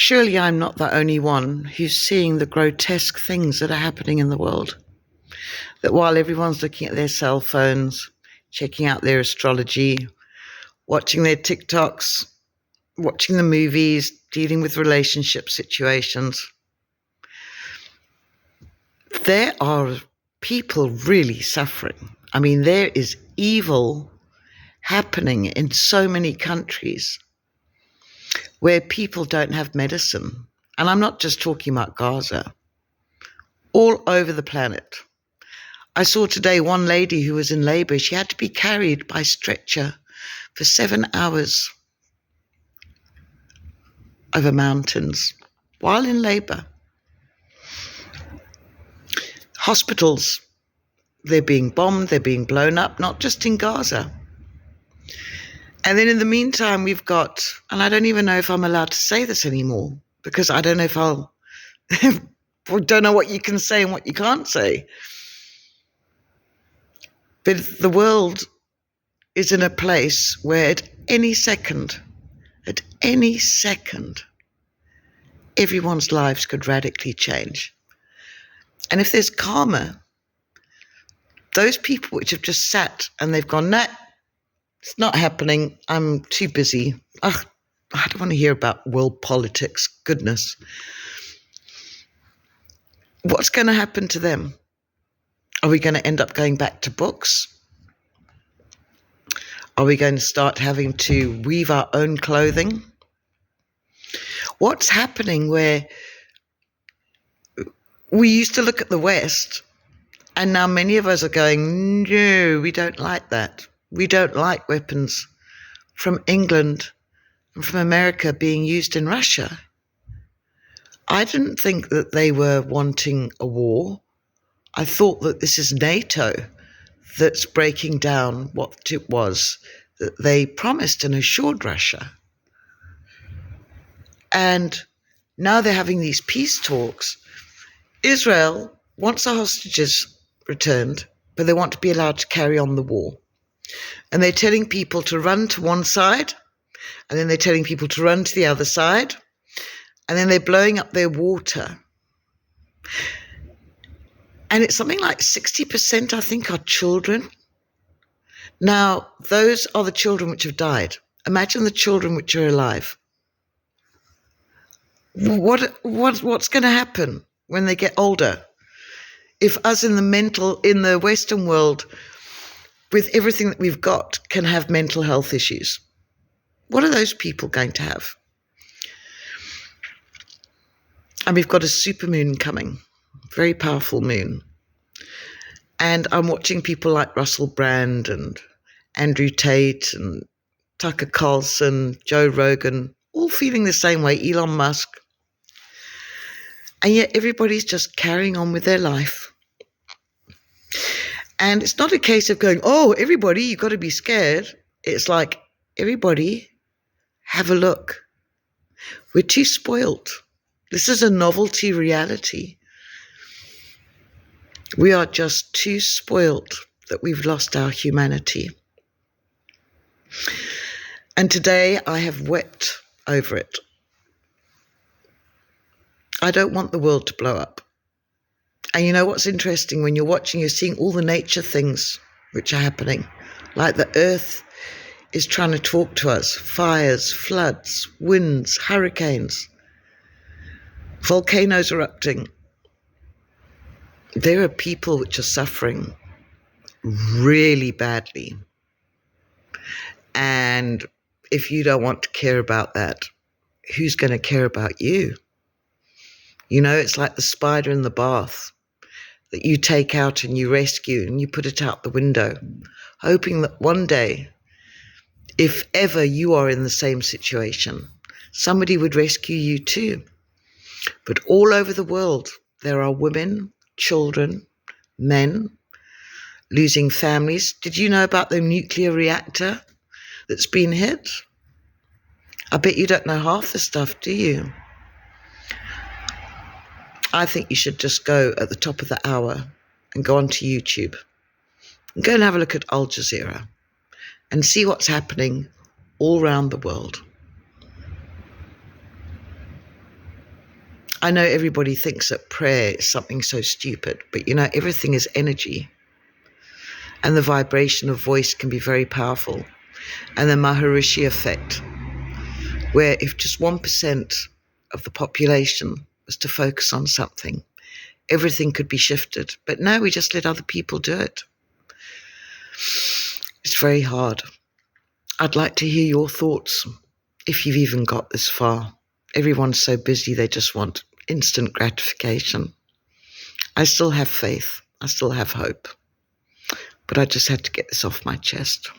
Surely I'm not the only one who's seeing the grotesque things that are happening in the world. That while everyone's looking at their cell phones, checking out their astrology, watching their TikToks, watching the movies, dealing with relationship situations, there are people really suffering. I mean, there is evil happening in so many countries where people don't have medicine. And I'm not just talking about Gaza, all over the planet. I saw today one lady who was in labor. She had to be carried by stretcher for 7 hours over mountains while in labor. Hospitals, they're being bombed, they're being blown up, not just in Gaza. And then in the meantime, we've got, and I don't even know if I'm allowed to say this anymore, because I don't know if I'll, I don't know what you can say and what you can't say. But the world is in a place where at any second, everyone's lives could radically change. And if there's karma, those people which have just sat and they've gone, nah, it's not happening, I'm too busy. Ugh, I don't want to hear about world politics, goodness. What's going to happen to them? Are we going to end up going back to books? Are we going to start having to weave our own clothing? What's happening where we used to look at the West and now many of us are going, no, we don't like that. We don't like weapons from England and from America being used in Russia. I didn't think that they were wanting a war. I thought that this is NATO that's breaking down what it was that they promised and assured Russia. And now they're having these peace talks. Israel wants the hostages returned, but they want to be allowed to carry on the war. And they're telling people to run to one side, and then they're telling people to run to the other side, and then they're blowing up their water. And it's something like 60%, I think, are children. Now, those are the children which have died. Imagine the children which are alive. What's going to happen when they get older? If us in the Western world, with everything that we've got, can have mental health issues, what are those people going to have? And we've got a supermoon coming, very powerful moon. And I'm watching people like Russell Brand and Andrew Tate and Tucker Carlson, Joe Rogan, all feeling the same way, Elon Musk. And yet everybody's just carrying on with their life. And it's not a case of going, oh, everybody, you've got to be scared. It's like, everybody, have a look. We're too spoilt. This is a novelty reality. We are just too spoilt that we've lost our humanity. And today I have wept over it. I don't want the world to blow up. And you know what's interesting? When you're watching, you're seeing all the nature things which are happening. Like the earth is trying to talk to us. Fires, floods, winds, hurricanes, volcanoes erupting. There are people which are suffering really badly. And if you don't want to care about that, who's going to care about you? You know, it's like the spider in the bath that you take out and you rescue and you put it out the window, hoping that one day, if ever you are in the same situation, somebody would rescue you too. But all over the world, there are women, children, men losing families. Did you know about the nuclear reactor that's been hit? I bet you don't know half the stuff, do you? I think you should just go at the top of the hour and go onto YouTube and go and have a look at Al Jazeera and see what's happening all around the world. I know everybody thinks that prayer is something so stupid, but everything is energy. And the vibration of voice can be very powerful. And the Maharishi effect, where if just 1% of the population was to focus on something, everything could be shifted. But now we just let other people do it. It's very hard. I'd like to hear your thoughts, if you've even got this far. Everyone's so busy, they just want instant gratification. I still have faith. I still have hope. But I just had to get this off my chest.